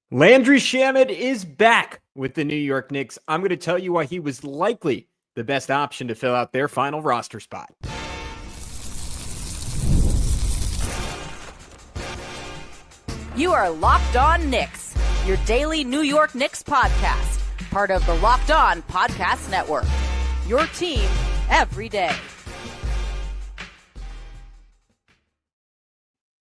Landry Shamet is back with the New York Knicks. I'm going to tell you why he was likely the best option to fill out their final roster spot. You are Locked On Knicks, your daily New York Knicks podcast, part of the Locked On Podcast Network. Your team every day.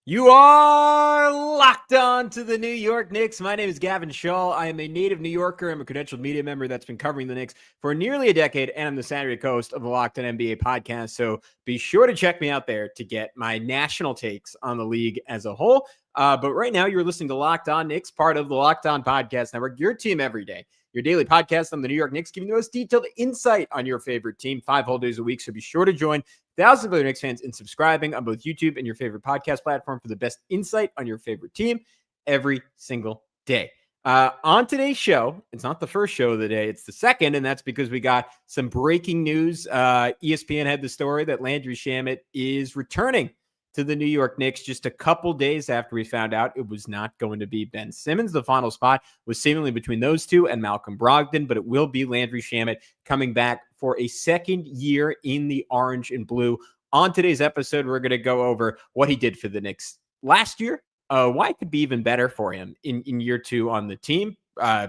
You are locked on to the New York Knicks. My name is Gavin Schall. I am a native New Yorker. I'm a credentialed media member that's been covering the Knicks for nearly a decade, and I'm the Saturday host of the Locked On NBA podcast. So be sure to check me out there to get my national takes on the league as a whole. But right now, you're listening to Locked On Knicks, part of the Locked On Podcast Network, your team every day. Your daily podcast on the New York Knicks, giving you the most detailed insight on your favorite team 5 whole days a week. So be sure to join thousands of other Knicks fans in subscribing on both YouTube and your favorite podcast platform for the best insight on your favorite team every single day. On today's show, it's not the first show of the day, it's the second, and that's because we got some breaking news. ESPN had the story that Landry Shamet is returning to the New York Knicks just a couple days after we found out it was not going to be Ben Simmons. The final spot was seemingly between those two and Malcolm Brogdon, but it will be Landry Shamet coming back for a second year in the orange and blue. On today's episode, we're going to go over what he did for the Knicks last year, why it could be even better for him in year two on the team.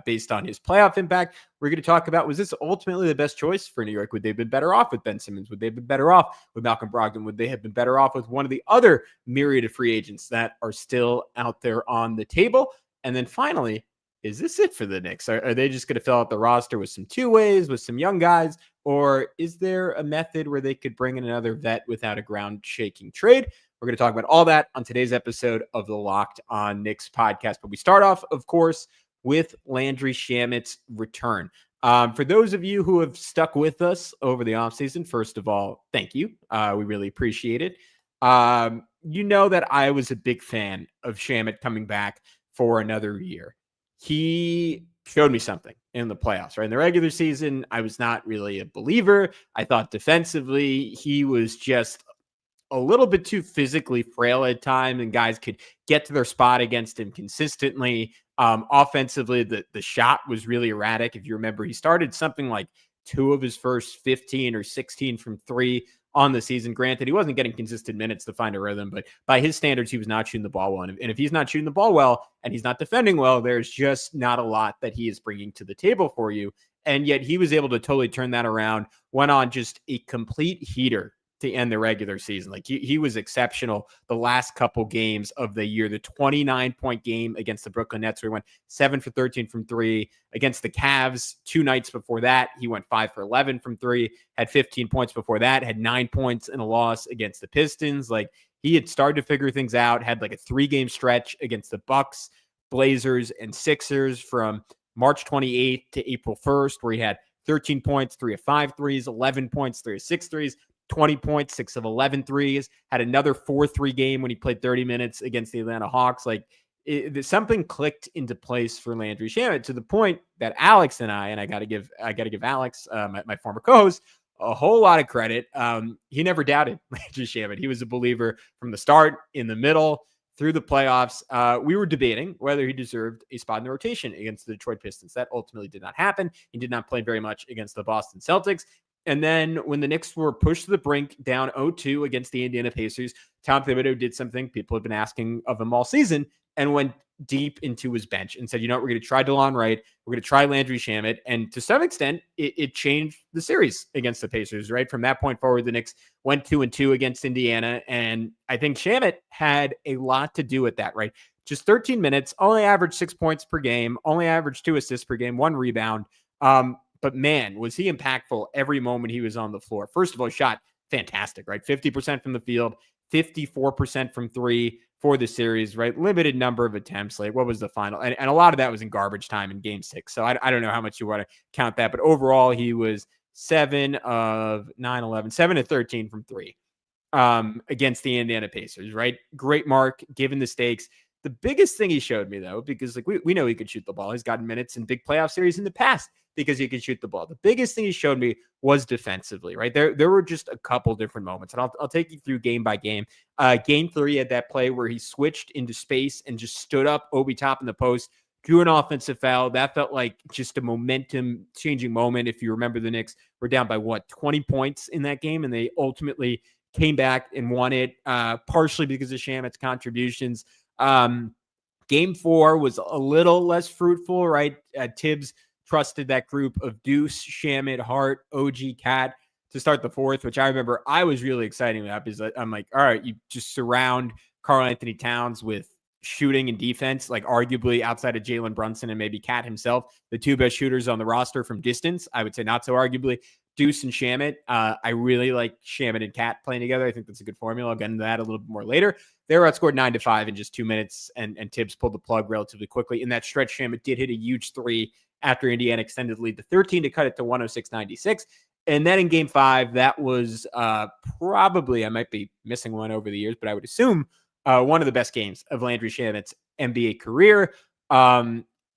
Based on his playoff impact, we're going to talk about, was this ultimately the best choice for New York? Would they have been better off with Ben Simmons? Would they have been better off with Malcolm Brogdon? Would they have been better off with one of the other myriad of free agents that are still out there on the table? And then finally, is this it for the Knicks? Are they just going to fill out the roster with some two-ways, with some young guys? Or is there a method where they could bring in another vet without a ground-shaking trade? We're going to talk about all that on today's episode of the Locked On Knicks podcast. But we start off, of course, with Landry Shamet's return. For those of you who have stuck with us over the offseason, first of all, thank you. We really appreciate it. You know that I was a big fan of Shamet coming back for another year. He showed me something in the playoffs, right? In the regular season, I was not really a believer. I thought defensively, he was just a little bit too physically frail at times, and guys could get to their spot against him consistently. Offensively, the shot was really erratic. If you remember, he started something like 2 of his first 15 or 16 from 3 on the season. Granted, he wasn't getting consistent minutes to find a rhythm, but by his standards, he was not shooting the ball well. And if he's not shooting the ball well and he's not defending well, there's just not a lot that he is bringing to the table for you. And yet he was able to totally turn that around, went on just a complete heater to end the regular season. Like he was exceptional the last couple games of the year. The 29-point game against the Brooklyn Nets, where he went 7 for 13 from 3. Against the Cavs 2 nights before that, he went 5 for 11 from 3, had 15 points before that, had 9 points in a loss against the Pistons. Like he had started to figure things out, had like a 3-game stretch against the Bucks, Blazers, and Sixers from March 28th to April 1st, where he had 13 points, 3 of 5 threes, 11 points, 3 of 6 threes, 20 points, 6 of 11 threes, had another 4-3 game when he played 30 minutes against the Atlanta Hawks. Like something clicked into place for Landry Shamet to the point that Alex and I got to give Alex, my former co-host, a whole lot of credit. He never doubted Landry Shamet. He was a believer from the start, in the middle, through the playoffs. We were debating whether he deserved a spot in the rotation against the Detroit Pistons. That ultimately did not happen. He did not play very much against the Boston Celtics. And then when the Knicks were pushed to the brink, down 0-2 against the Indiana Pacers, Tom Thibodeau did something people have been asking of him all season and went deep into his bench and said, you know what, we're going to try DeLon Wright. We're going to try Landry Shamet. And to some extent, it changed the series against the Pacers, right? From that point forward, the Knicks went 2-2 against Indiana. And I think Shamet had a lot to do with that, right? Just 13 minutes, only averaged 6 points per game, only averaged 2 assists per game, 1 rebound. But man, was he impactful every moment he was on the floor. First of all, shot fantastic, right? 50% from the field, 54% from 3 for the series, right? Limited number of attempts. Like, what was the final? And a lot of that was in garbage time in game 6. So I don't know how much you want to count that. But overall, he was 7 of 13 from 3 against the Indiana Pacers, right? Great mark, given the stakes. The biggest thing he showed me, though, because like we know he could shoot the ball. He's gotten minutes in big playoff series in the past because he could shoot the ball. The biggest thing he showed me was defensively, right? There were just a couple different moments, and I'll take you through game by game. Game 3 had that play where he switched into space and just stood up Obi Toppin in the post, drew an offensive foul. That felt like just a momentum changing moment. If you remember, the Knicks were down by 20 points in that game, and they ultimately came back and won it, partially because of Shamet's contributions. Game 4 was a little less fruitful, right? Tibbs trusted that group of Deuce, Shamet, Hart, OG, Cat to start the fourth, which I remember I was really excited about, because I'm like, all right, you just surround Karl-Anthony Towns with shooting and defense, like arguably outside of Jalen Brunson and maybe Cat himself, the two best shooters on the roster from distance. I would say not so arguably. Deuce and Shamet. I really like Shamet and Cat playing together. I think that's a good formula. I'll get into that a little bit more later. They were outscored 9-5 in just 2 minutes, and Tibbs pulled the plug relatively quickly. In that stretch, Shamet did hit a huge three after Indiana extended the lead to 13 to cut it to 106-96. And then in game 5, that was probably, I might be missing one over the years, but I would assume one of the best games of Landry Shamet's NBA career.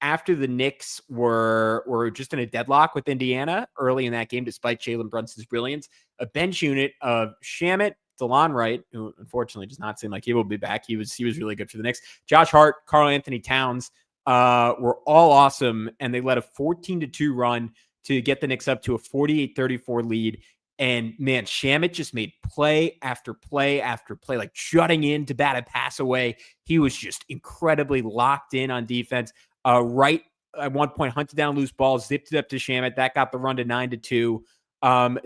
After the Knicks were just in a deadlock with Indiana early in that game, despite Jalen Brunson's brilliance, a bench unit of Shamet, DeLon Wright, who unfortunately does not seem like he will be back. He was really good for the Knicks. Josh Hart, Karl-Anthony Towns were all awesome, and they led a 14-2 run to get the Knicks up to a 48-34 lead. And man, Shamet just made play after play after play, like shutting in to bat a pass away. He was just incredibly locked in on defense. Wright at one point hunted down loose balls, zipped it up to Shamet. That got the run to 9-2.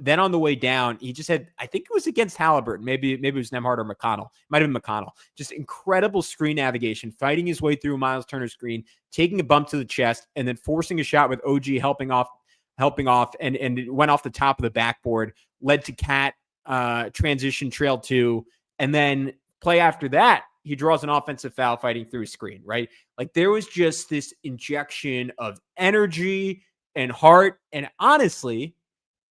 Then on the way down, he just had, I think it was against Halliburton. Maybe it was Nembhard or McConnell. Might have been McConnell. Just incredible screen navigation, fighting his way through Miles Turner's screen, taking a bump to the chest, and then forcing a shot with OG helping off, and it went off the top of the backboard, led to Cat transition trail 2, and then play after that, he draws an offensive foul fighting through a screen, right? Like there was just this injection of energy and heart, and honestly,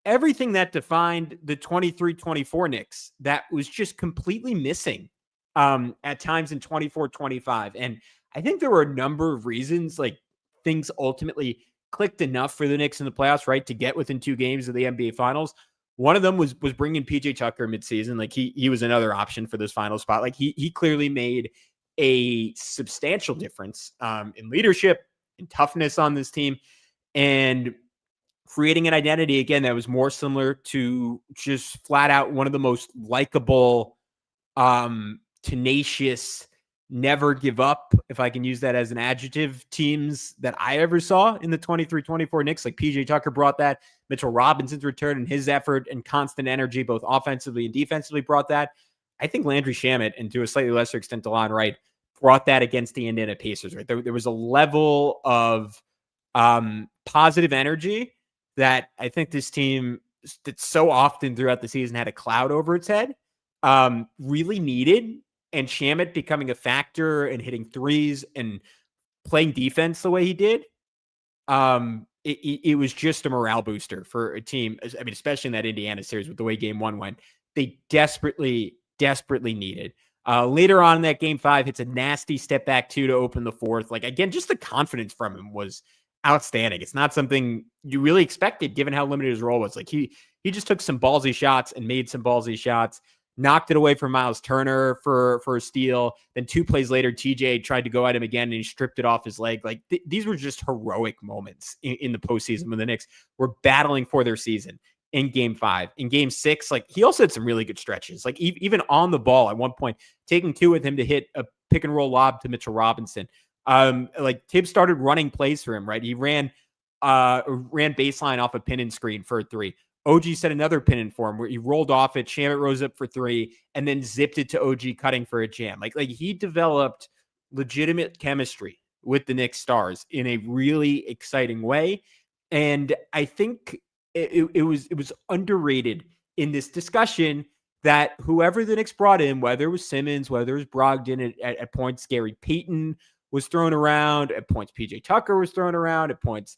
everything that defined the 23-24 Knicks that was just completely missing at times in 24-25. And I think there were a number of reasons, like things ultimately clicked enough for the Knicks in the playoffs, right, to get within 2 games of the NBA Finals. One of them was bringing PJ Tucker midseason. Like he was another option for this final spot. Like he clearly made a substantial difference in leadership and toughness on this team, and creating an identity again that was more similar to just flat out one of the most likable, tenacious, never give up, if I can use that as an adjective, teams that I ever saw in the 23-24 Knicks. Like PJ Tucker brought that. Mitchell Robinson's return and his effort and constant energy, both offensively and defensively, brought that. I think Landry Shamet, and to a slightly lesser extent DeLon Wright, brought that against the Indiana Pacers. Right, there was a level of positive energy that I think this team, that so often throughout the season had a cloud over its head, really needed. And Shamet becoming a factor and hitting threes and playing defense the way he did, it was just a morale booster for a team. I mean, especially in that Indiana series with the way game 1 went, they desperately needed. Later on in that game 5, hits a nasty step back 2 to open the fourth. Like again, just the confidence from him was outstanding. It's not something you really expected given how limited his role was. Like he just took some ballsy shots and made some ballsy shots. Knocked it away from Miles Turner for a steal. Then 2 plays later, TJ tried to go at him again and he stripped it off his leg. Like these were just heroic moments in the postseason when the Knicks were battling for their season in game 5. In game 6, like he also had some really good stretches. Like even on the ball at one point, taking 2 with him to hit a pick and roll lob to Mitchell Robinson. Like Tibbs started running plays for him, right? He ran baseline off a pin and screen for a 3. OG set another pin in for him where he rolled off it. Shamet rose up for 3 and then zipped it to OG cutting for a jam. Like he developed legitimate chemistry with the Knicks stars in a really exciting way. And I think it was underrated in this discussion that whoever the Knicks brought in, whether it was Simmons, whether it was Brogdon, at points Gary Payton was thrown around, at points PJ Tucker was thrown around, at points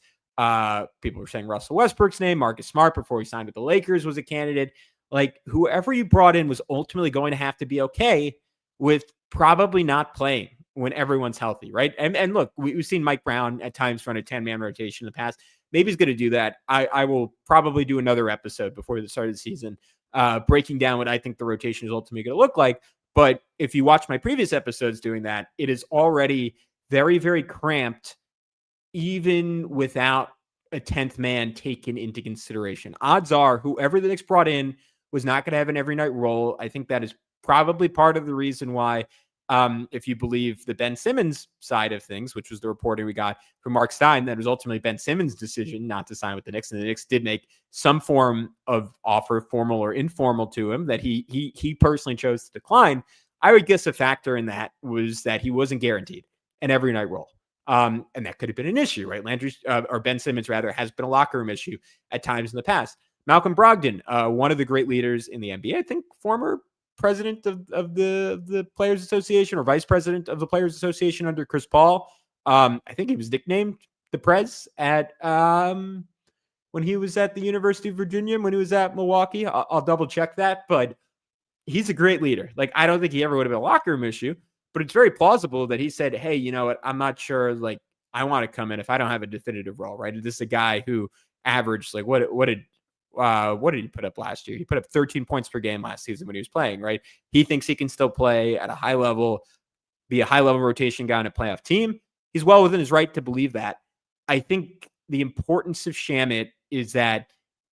people were saying Russell Westbrook's name, Marcus Smart before he signed with the Lakers was a candidate. Like whoever you brought in was ultimately going to have to be okay with probably not playing when everyone's healthy, right? And look, we've seen Mike Brown at times run a 10-man rotation in the past. Maybe he's going to do that. I will probably do another episode before the start of the season, breaking down what I think the rotation is ultimately going to look like. But if you watch my previous episodes doing that, it is already very, very cramped even without a 10th man taken into consideration. Odds are whoever the Knicks brought in was not going to have an every night role. I think that is probably part of the reason why, if you believe the Ben Simmons side of things, which was the reporting we got from Mark Stein, that was ultimately Ben Simmons' decision not to sign with the Knicks. And the Knicks did make some form of offer, formal or informal, to him that he personally chose to decline. I would guess a factor in that was that he wasn't guaranteed an every night role. And that could have been an issue, right? Landry or Ben Simmons rather has been a locker room issue at times in the past. Malcolm Brogdon, one of the great leaders in the NBA, I think former president of the Players Association or vice president of the Players Association under Chris Paul. I think he was nicknamed the Prez at when he was at the University of Virginia, when he was at Milwaukee. I'll double check that, but he's a great leader. Like, I don't think he ever would have been a locker room issue, but it's very plausible that he said, hey, you know what? I'm not sure. Like, I want to come in if I don't have a definitive role, right? This is a guy who averaged, like, what did he put up last year? He put up 13 points per game last season when he was playing, right? He thinks he can still play at a high level, be a high level rotation guy on a playoff team. He's well within his right to believe that. I think the importance of Shamet is that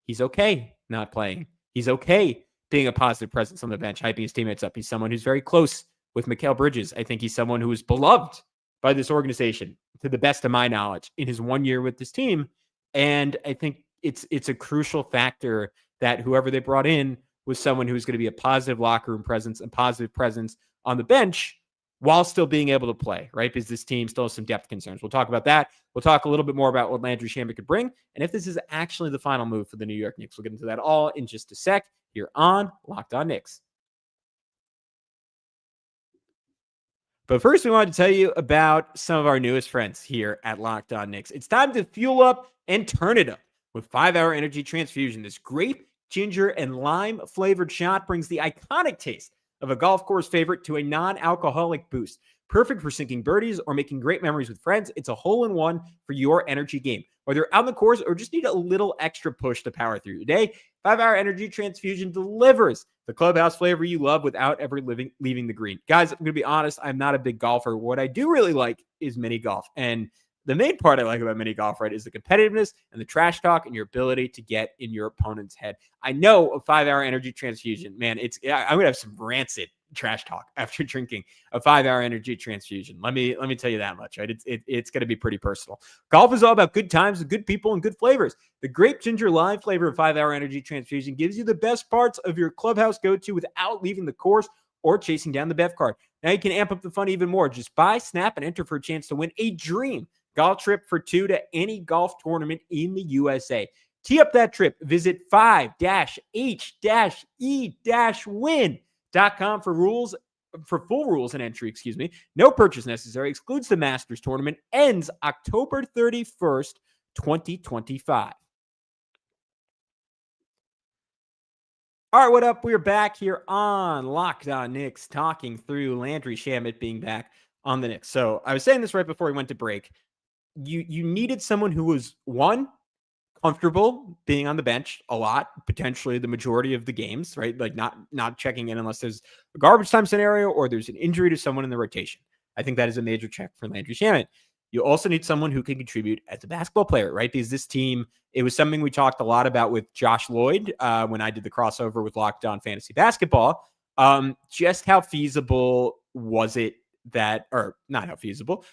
he's okay not playing. He's okay being a positive presence on the bench, hyping his teammates up. He's someone who's very close with Mikal Bridges. I think he's someone who is beloved by this organization, to the best of my knowledge, in his 1 year with this team. And I think it's a crucial factor that whoever they brought in was someone who's going to be a positive locker room presence and positive presence on the bench while still being able to play, right? Because this team still has some depth concerns. We'll talk about that. We'll talk a little bit more about what Landry Shamet could bring, and if this is actually the final move for the New York Knicks. We'll get into that all in just a sec here on Locked On Knicks. But first, we wanted to tell you about some of our newest friends here at Locked On Knicks. It's time to fuel up and turn it up with 5-Hour Energy Transfusion. This grape, ginger, and lime flavored shot brings the iconic taste of a golf course favorite to a non-alcoholic boost. Perfect for sinking birdies or making great memories with friends. It's a hole-in-one for your energy game. Whether you're out on the course or just need a little extra push to power through your day, 5-Hour Energy Transfusion delivers the clubhouse flavor you love without ever leaving the green. Guys, I'm going to be honest, I'm not a big golfer. What I do really like is mini golf. And the main part I like about mini golf, right, is the competitiveness and the trash talk and your ability to get in your opponent's head. I know a 5-Hour Energy Transfusion, man, I'm going to have some rancid trash talk after drinking a 5-Hour Energy Transfusion. Let me tell you that much, right? It's going to be pretty personal. Golf is all about good times and good people and good flavors. The grape ginger lime flavor of 5-Hour Energy Transfusion gives you the best parts of your clubhouse go-to without leaving the course or chasing down the Bev card. Now you can amp up the fun even more. Just buy, snap, and enter for a chance to win a dream golf trip for two to any golf tournament in the USA. Tee up that trip. Visit 5-H-E-win.com for full rules and entry, No purchase necessary. Excludes the Masters tournament. Ends October 31st, 2025. All right, what up? We're back here on Locked On Knicks, talking through Landry Shamet being back on the Knicks. So I was saying this right before we went to break. You needed someone who was, one, comfortable being on the bench a lot, potentially the majority of the games, right? Like not checking in unless there's a garbage time scenario or there's an injury to someone in the rotation. I think that is a major check for Landry Shamet. You also need someone who can contribute as a basketball player, right? Because this team, it was something we talked a lot about with Josh Lloyd when I did the crossover with Locked On Fantasy Basketball. Just how feasible was it that, or not how feasible,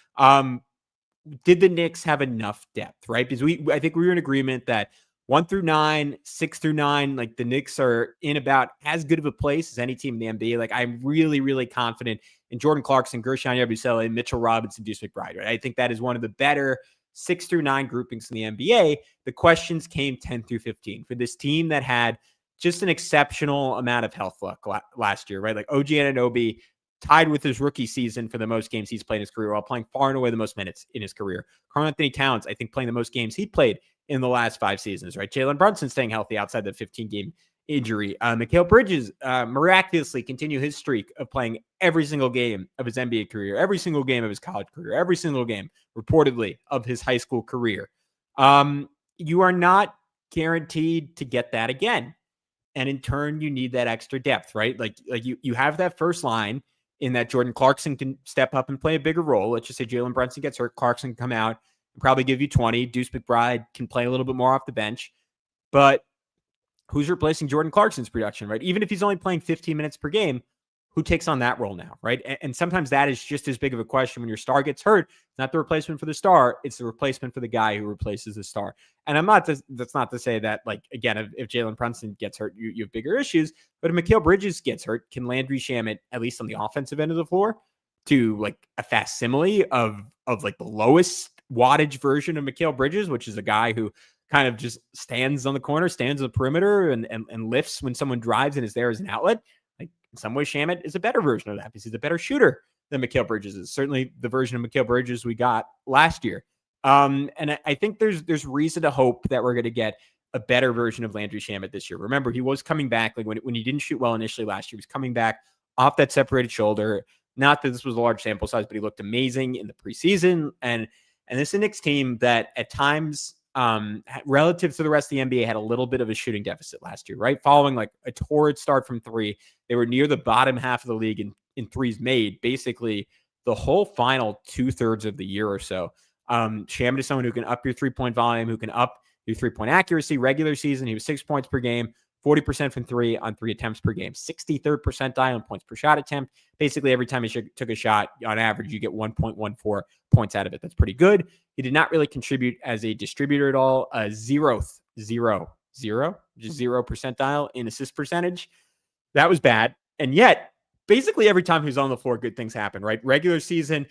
did the Knicks have enough depth, right? Because I think we were in agreement that 1 through 9, 6 through 9, like the Knicks are in about as good of a place as any team in the NBA. Like I'm really, really confident in Jordan Clarkson, Gershon Yabusele, Mitchell Robinson, Deuce McBride, right? I think that is one of the better 6 through 9 groupings in the NBA. The questions came 10 through 15 for this team that had just an exceptional amount of health luck last year, right? like OG Anunoby tied with his rookie season for the most games he's played in his career, while playing far and away the most minutes in his career. Karl-Anthony Towns, I think, playing the most games he played in the last 5 seasons, right? Jalen Brunson staying healthy outside the 15-game injury. Mikal Bridges miraculously continue his streak of playing every single game of his NBA career, every single game of his college career, every single game, reportedly, of his high school career. You are not guaranteed to get that again. And in turn, you need that extra depth, right? Like you have that first line in that Jordan Clarkson can step up and play a bigger role. Let's just say Jalen Brunson gets hurt, Clarkson can come out, probably give you 20. Deuce McBride can play a little bit more off the bench, but who's replacing Jordan Clarkson's production, right? Even if he's only playing 15 minutes per game, who takes on that role now, right? And sometimes that is just as big of a question when your star gets hurt. It's not the replacement for the star, it's the replacement for the guy who replaces the star. And that's not to say that, like, again, if Jalen Brunson gets hurt, you have bigger issues. But if Mikal Bridges gets hurt, can Landry Shamet, at least on the offensive end of the floor, do like a facsimile of like the lowest wattage version of Mikal Bridges, which is a guy who kind of just stands on the corner, stands on the perimeter, and lifts when someone drives and is there as an outlet? Like, in some ways, Shamet is a better version of that because he's a better shooter than Mikal Bridges is. Certainly the version of Mikal Bridges we got last year. And I think there's reason to hope that we're going to get a better version of Landry Shamet this year. Remember, he was coming back, like when he didn't shoot well initially last year, he was coming back off that separated shoulder. Not that this was a large sample size, but he looked amazing in the preseason. And this is a Knicks team that at times, relative to the rest of the NBA, had a little bit of a shooting deficit last year, right? Following like a torrid start from three, they were near the bottom half of the league in threes made, basically the whole final 2/3 of the year or so. Shamet is someone who can up your 3-point volume, who can up your 3-point accuracy. Regular season, he was 6 points per game, 40% from three on 3 attempts per game, 63rd percentile in points per shot attempt. Basically, every time he took a shot, on average, you get 1.14 points out of it. That's pretty good. He did not really contribute as a distributor at all. Just 0 percentile in assist percentage. That was bad. And yet, basically every time he was on the floor, good things happen, right? Regular season,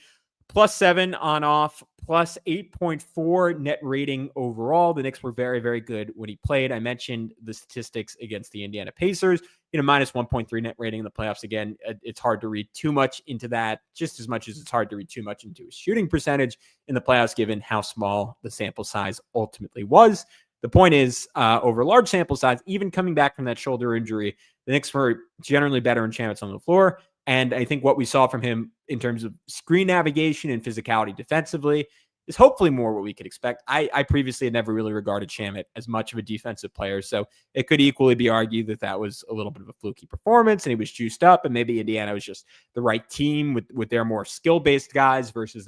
+7 on off, +8.4 net rating overall. The Knicks were very, very good when he played. I mentioned the statistics against the Indiana Pacers, -1.3 net rating in the playoffs. Again, it's hard to read too much into that, just as much as it's hard to read too much into his shooting percentage in the playoffs, given how small the sample size ultimately was. The point is, over a large sample size, even coming back from that shoulder injury, the Knicks were generally better in Shamet's on the floor. And I think what we saw from him in terms of screen navigation and physicality defensively is hopefully more what we could expect. I previously had never really regarded Shamet as much of a defensive player, so it could equally be argued that that was a little bit of a fluky performance and he was juiced up, and maybe Indiana was just the right team with their more skill-based guys versus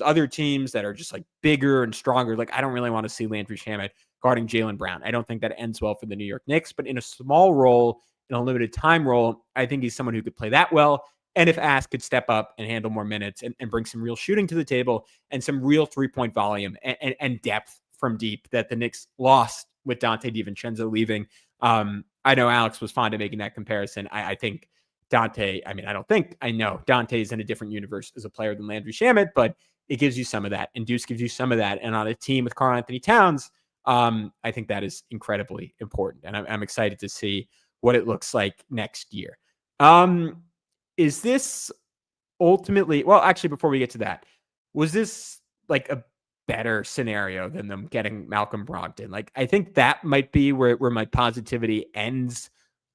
other teams that are just like bigger and stronger. Like, I don't really want to see Landry Shamet guarding Jaylen Brown. I don't think that ends well for the New York Knicks, but in a small role, in a limited time role, I think he's someone who could play that well. And if asked, could step up and handle more minutes and bring some real shooting to the table and some real 3-point volume and depth from deep that the Knicks lost with Dante DiVincenzo leaving. I know Alex was fond of making that comparison. I think Dante, I know Dante is in a different universe as a player than Landry Shamet, but it gives you some of that. And Deuce gives you some of that. And on a team with Karl-Anthony Towns, I think that is incredibly important. And I'm excited to see what it looks like next year. Is this ultimately, well, actually, before we get to that, was this like a better scenario than them getting Malcolm Brogdon? Like, I think that might be where my positivity ends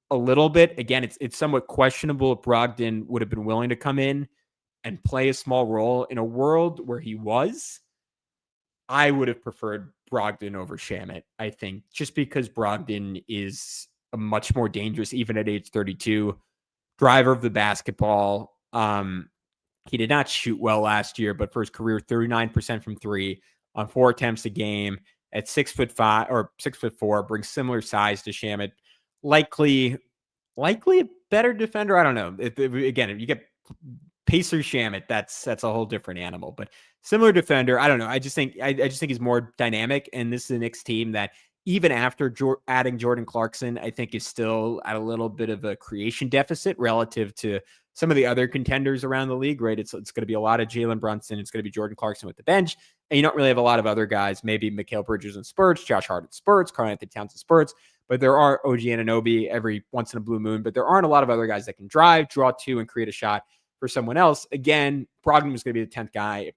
a little bit. Again, it's somewhat questionable if Brogdon would have been willing to come in and play a small role in a world where he was. I would have preferred Brogdon over Shamet, I think, just because Brogdon is a much more dangerous, even at age 32, driver of the basketball. He did not shoot well last year, but for his career, 39% from three on 4 attempts a game at 6'5" or 6'4", brings similar size to Shamet. Likely a better defender. I don't know. Again, if you get Pacer Shamet, that's a whole different animal. But similar defender. I don't know. I just think he's more dynamic, and this is a Knicks team that, even after adding Jordan Clarkson, I think is still at a little bit of a creation deficit relative to some of the other contenders around the league, right? It's going to be a lot of Jalen Brunson. It's going to be Jordan Clarkson with the bench. And you don't really have a lot of other guys, maybe Mikal Bridges in spurts, Josh Hart in spurts, Karl-Anthony Towns in spurts. But there are OG Anunoby every once in a blue moon. But there aren't a lot of other guys that can drive, draw two, and create a shot for someone else. Again, Brogdon was going to be the 10th guy. He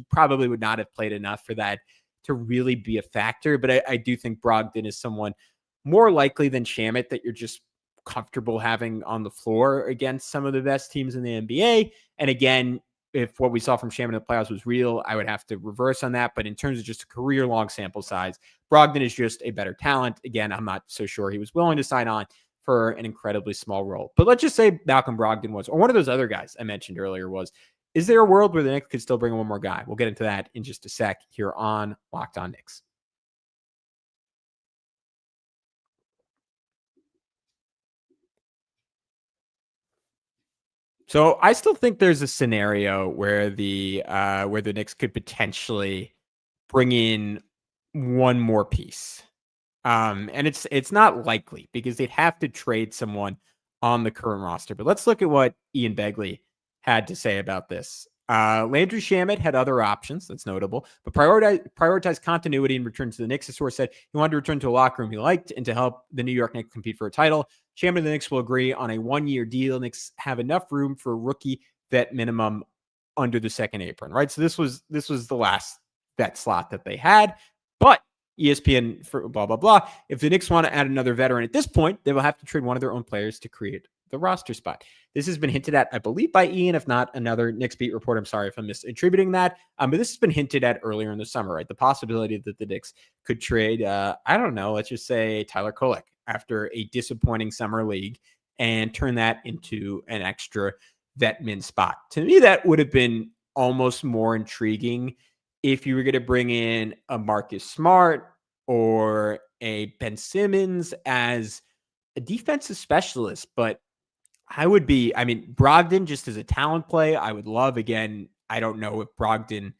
probably would not have played enough for that to really be a factor. But I do think Brogdon is someone more likely than Shamet that you're just comfortable having on the floor against some of the best teams in the NBA. And again, if what we saw from Shamet in the playoffs was real, I would have to reverse on that. But in terms of just a career-long sample size, Brogdon is just a better talent. Again, I'm not so sure he was willing to sign on for an incredibly small role. But let's just say Malcolm Brogdon was, or one of those other guys I mentioned earlier was, Is there a world where the Knicks could still bring in one more guy? We'll get into that in just a sec here on Locked On Knicks. So I still think there's a scenario where the Knicks could potentially bring in one more piece. And it's not likely because they'd have to trade someone on the current roster. But let's look at what Ian Begley had to say about this. Landry Shamet had other options. That's notable, but prioritize continuity and return to the Knicks. The source said he wanted to return to a locker room he liked and to help the New York Knicks compete for a title. Shamet and the Knicks will agree on a 1-year deal. Knicks have enough room for a rookie vet minimum under the second apron, right? So this was the last vet slot that they had, but ESPN for blah, blah, blah. If the Knicks want to add another veteran at this point, they will have to trade one of their own players to create the roster spot. This has been hinted at, I believe, by Ian, if not another Knicks beat report. I'm sorry if I'm misattributing that. But this has been hinted at earlier in the summer, right? The possibility that the Knicks could trade, I don't know, let's just say Tyler Kolek after a disappointing summer league and turn that into an extra vet min spot. To me, that would have been almost more intriguing if you were going to bring in a Marcus Smart or a Ben Simmons as a defensive specialist. But Brogdon just as a talent play, I would love. Again, I don't know if Brogdon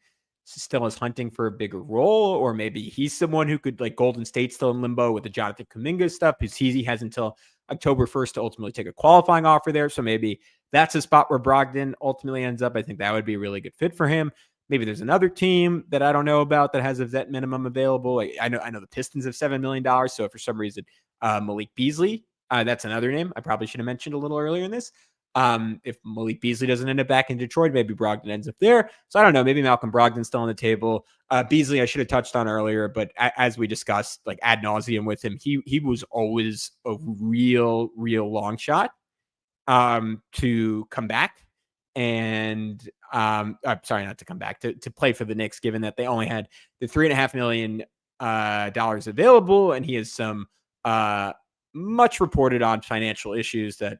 still is hunting for a bigger role, or maybe he's someone who could, like Golden State still in limbo with the Jonathan Kuminga stuff, because he has until October 1st to ultimately take a qualifying offer there. So maybe that's a spot where Brogdon ultimately ends up. I think that would be a really good fit for him. Maybe there's another team that I don't know about that has a vet minimum available. I know the Pistons have $7 million. So if for some reason Malik Beasley, that's another name I probably should have mentioned a little earlier in this. If Malik Beasley doesn't end up back in Detroit, maybe Brogdon ends up there. So I don't know. Maybe Malcolm Brogdon's still on the table. Beasley, I should have touched on earlier, but as we discussed, like ad nauseum with him, he was always a real long shot to come back. And I'm sorry, not to come back, to play for the Knicks, given that they only had the $3.5 million available, and he has some much reported on financial issues that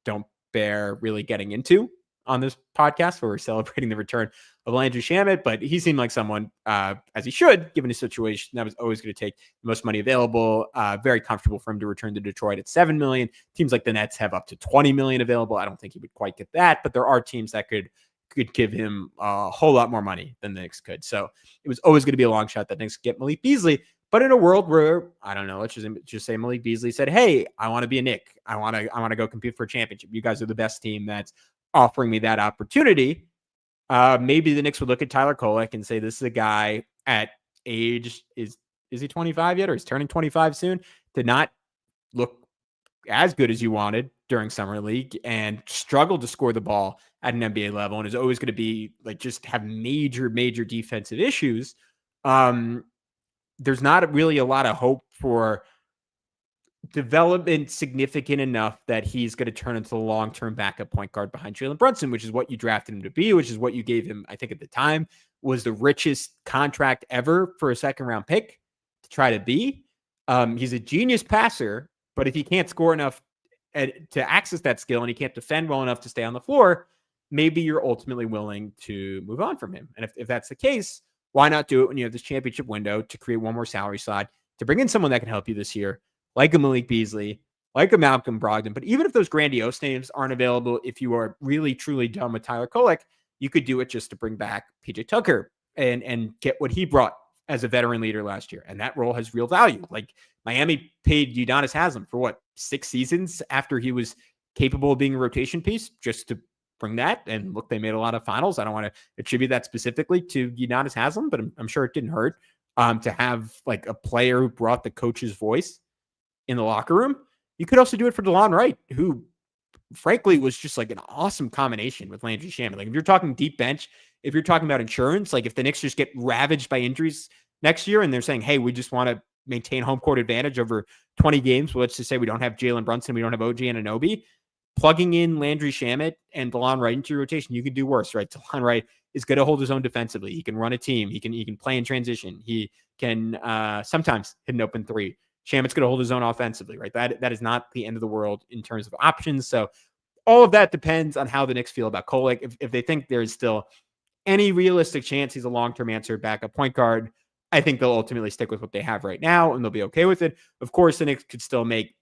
don't bear really getting into on this podcast, where we're celebrating the return of Landry Shamet. But he seemed like someone, as he should, given his situation, that was always going to take the most money available. Very comfortable for him to return to Detroit at $7 million. Teams like the Nets have up to $20 million available. I don't think he would quite get that, but there are teams that could give him a whole lot more money than the Knicks could. So it was always going to be a long shot that Knicks get Malik Beasley. But in a world where, I don't know, let's just say Malik Beasley said, "Hey, I want to be a Knick. I want to go compete for a championship. You guys are the best team that's offering me that opportunity." Maybe the Knicks would look at Tyler Kolek and say, "This is a guy at age, is he 25 yet, or is turning 25 soon? Did not look as good as you wanted during summer league and struggled to score the ball at an NBA level, and is always going to be like just have major defensive issues." There's not really a lot of hope for development significant enough that he's going to turn into the long-term backup point guard behind Jalen Brunson, which is what you drafted him to be, which is what you gave him, I think at the time, was the richest contract ever for a second-round pick to try to be. He's a genius passer, but if he can't score enough to access that skill and he can't defend well enough to stay on the floor, maybe you're ultimately willing to move on from him. And if that's the case, why not do it when you have this championship window to create one more salary slot, to bring in someone that can help you this year, like a Malik Beasley, like a Malcolm Brogdon. But even if those grandiose names aren't available, if you are really, truly done with Tyler Kolek, you could do it just to bring back PJ Tucker and get what he brought as a veteran leader last year. And that role has real value. Like Miami paid Udonis Haslem for 6 seasons after he was capable of being a rotation piece, just to bring that. And look, they made a lot of finals. I don't want to attribute that specifically to Udonis Haslem, but I'm sure it didn't hurt to have like a player who brought the coach's voice in the locker room. You could also do it for DeLon Wright, who frankly was just like an awesome combination with Landry Shamet. Like if you're talking deep bench, if you're talking about insurance, like if the Knicks just get ravaged by injuries next year and they're saying, "Hey, we just want to maintain home court advantage over 20 games. Well, let's just say we don't have Jalen Brunson, we don't have OG Anunoby." Plugging in Landry Shamet and DeLon Wright into your rotation, you can do worse, right? DeLon Wright is going to hold his own defensively. He can run a team. He can play in transition. He can sometimes hit an open three. Shamet's going to hold his own offensively, right? That is not the end of the world in terms of options. So all of that depends on how the Knicks feel about Kolek. If they think there's still any realistic chance he's a long-term answer backup point guard, I think they'll ultimately stick with what they have right now, and they'll be okay with it. Of course, the Knicks could still make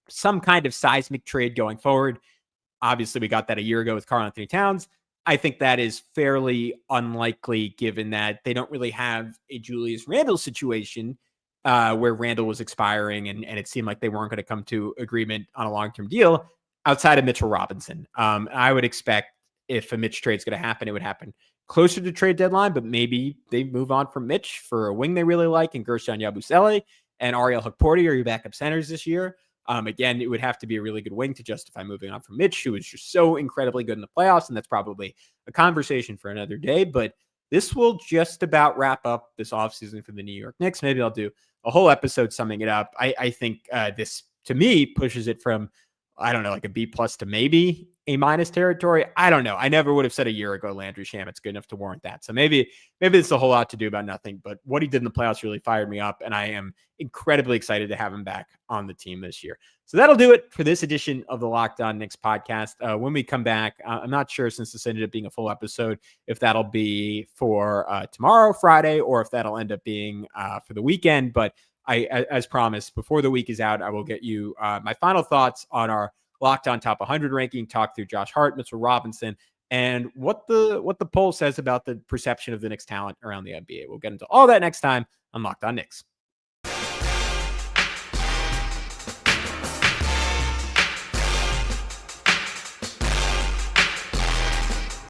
some kind of seismic trade going forward. Obviously, we got that a year ago with Karl-Anthony Towns. I think that is fairly unlikely given that they don't really have a Julius Randle situation where Randle was expiring and it seemed like they weren't going to come to agreement on a long-term deal outside of Mitchell Robinson. I would expect if a Mitch trade is going to happen, it would happen closer to trade deadline, but maybe they move on from Mitch for a wing they really like and Gershon Yabusele and Ariel Hukporti are your backup centers this year. Again, it would have to be a really good wing to justify moving on from Mitch, who was just so incredibly good in the playoffs, and that's probably a conversation for another day. But this will just about wrap up this offseason for the New York Knicks. Maybe I'll do a whole episode summing it up. I think this, to me, pushes it from, I don't know, like a B+ to maybe A- territory. I don't know. I never would have said a year ago Landry Shamet's good enough to warrant that. So maybe it's a whole lot to do about nothing, but what he did in the playoffs really fired me up, and I am incredibly excited to have him back on the team this year. So that'll do it for this edition of the Locked On Knicks podcast. When we come back, I'm not sure, since this ended up being a full episode, if that'll be for tomorrow, Friday, or if that'll end up being for the weekend. But as promised, before the week is out, I will get you my final thoughts on our Locked On Top 100 ranking, talk through Josh Hart, Mitchell Robinson, and what the poll says about the perception of the Knicks talent around the NBA. We'll get into all that next time on Locked On Knicks.